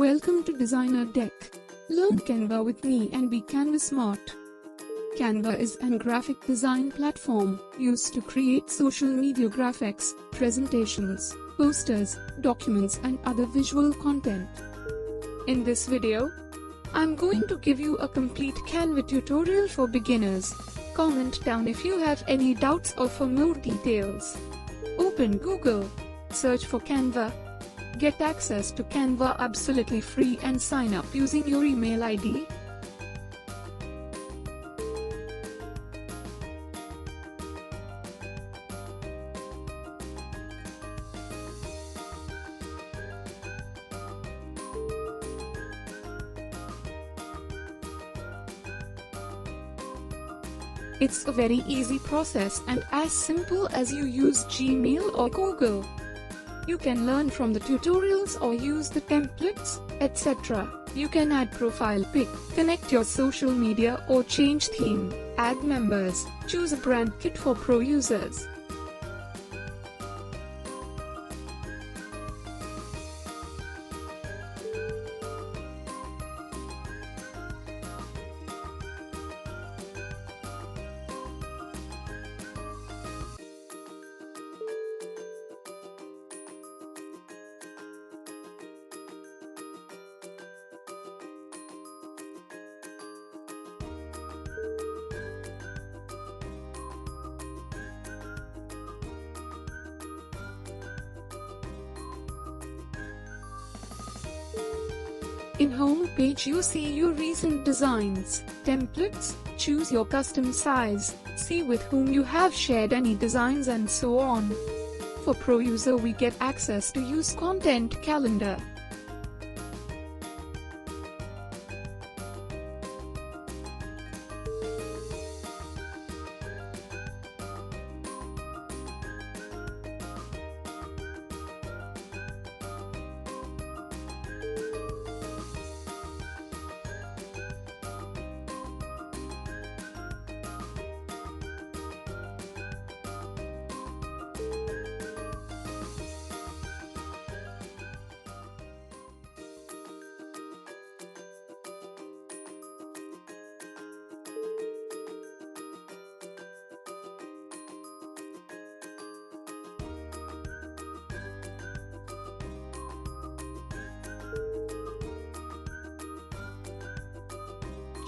Welcome to Designer Deck. Learn Canva with me and be Canva smart. Canva is an graphic design platform used to create social media graphics, presentations, posters, documents and other visual content. In this video, I'm going to give you a complete Canva tutorial for beginners. Comment down if you have any doubts or for more details. Open Google, search for Canva. Get access to Canva absolutely free and sign up using your email ID. It's a very easy process and as simple as you use Gmail or Google. You can learn from the tutorials or use the templates, etc. You can add profile pic, connect your social media or change theme, add members, choose a brand kit for pro users. In home page you see your recent designs, templates, choose your custom size, see with whom you have shared any designs and so on. For pro user we get access to use content calendar.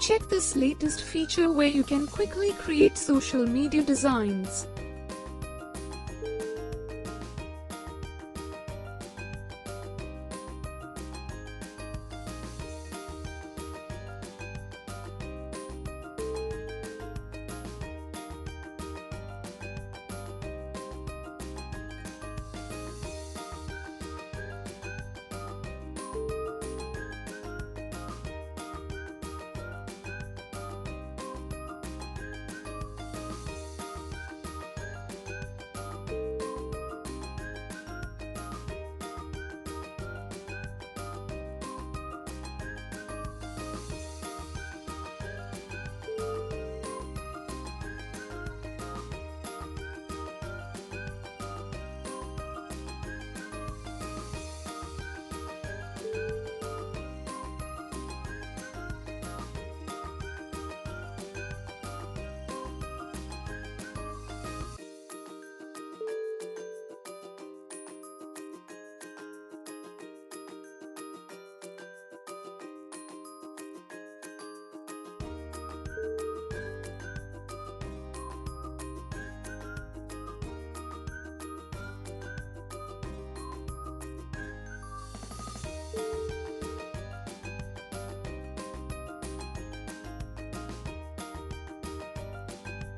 Check this latest feature where you can quickly create social media designs.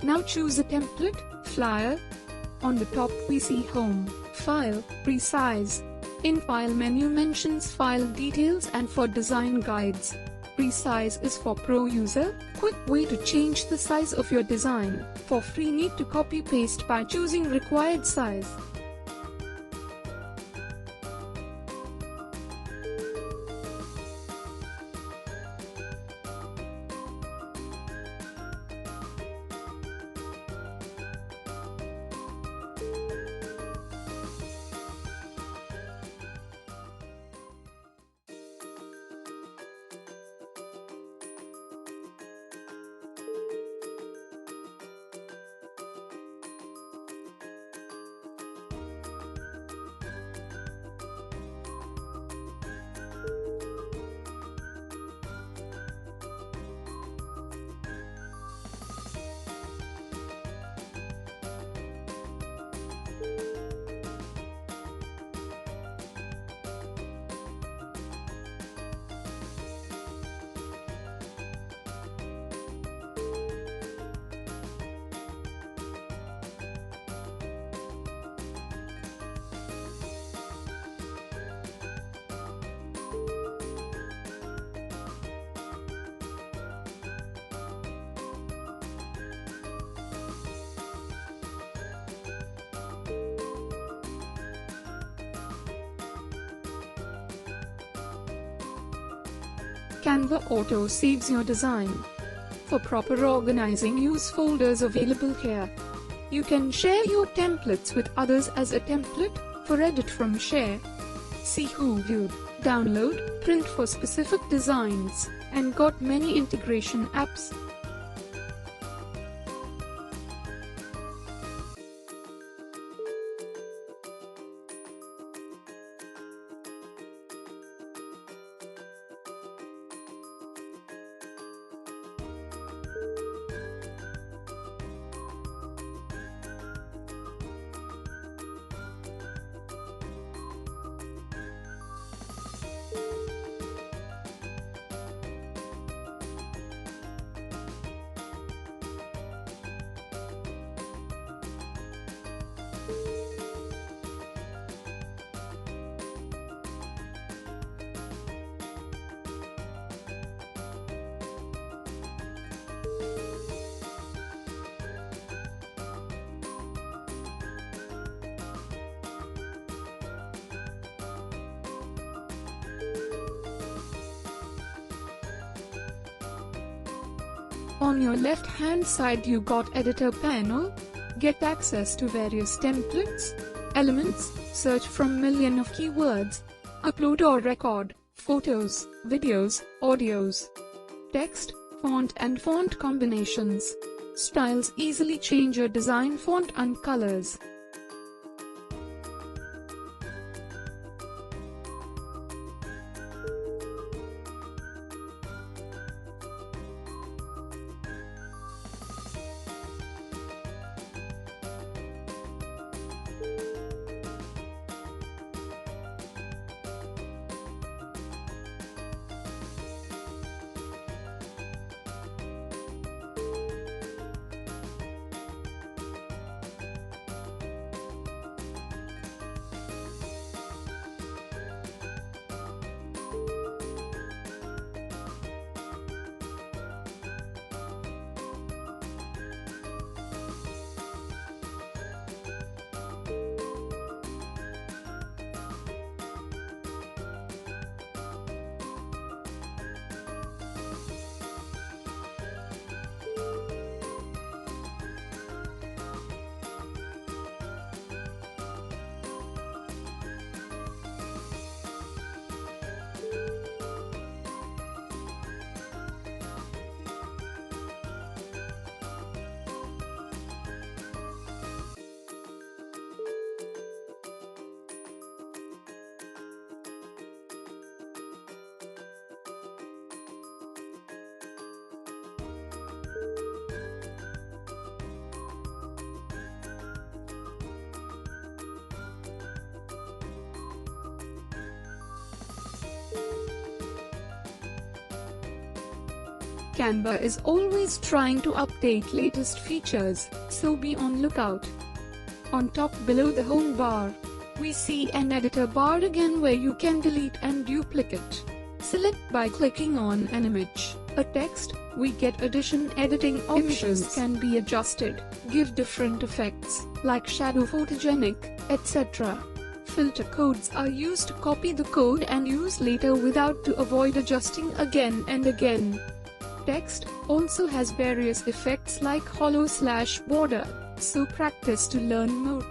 Now choose a template, flyer. On the top we see Home, File, Resize. In File menu mentions File Details and for Design Guides. Resize is for pro user, quick way to change the size of your design. For free need to copy paste by choosing required size. Canva Auto saves your design. For proper organizing, use folders available here. You can share your templates with others as a template for edit from share. See who viewed, download, print for specific designs, and got many integration apps. On your left hand side you got editor panel. Get access to various templates, elements, search from million of keywords, upload or record, photos, videos, audios, text, font and font combinations, styles, easily change your design, font and colors. Canva is always trying to update latest features, so be on lookout. On top below the home bar, we see an editor bar again where you can delete and duplicate. Select by clicking on an image, a text, we get addition editing options. Images can be adjusted, give different effects, like shadow, photogenic, etc. Filter codes are used to copy the code and use later without to avoid adjusting again and again. Text also has various effects like hollow/border, so practice to learn more.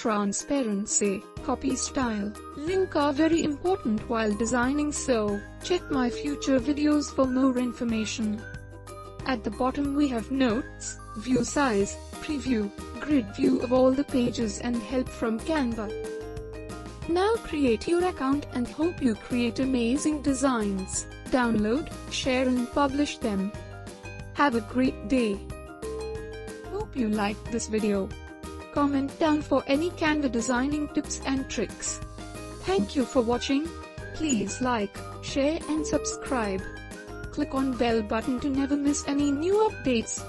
Transparency, copy style, link are very important while designing, so check my future videos for more information. At the bottom we have notes, view size, preview, grid view of all the pages and help from Canva. Now create your account and hope you create amazing designs. Download, share and publish them. Have a great day. Hope you liked this video. Comment down for any Canva designing tips and tricks. Thank you for watching. Please like, share and subscribe. Click on bell button to never miss any new updates.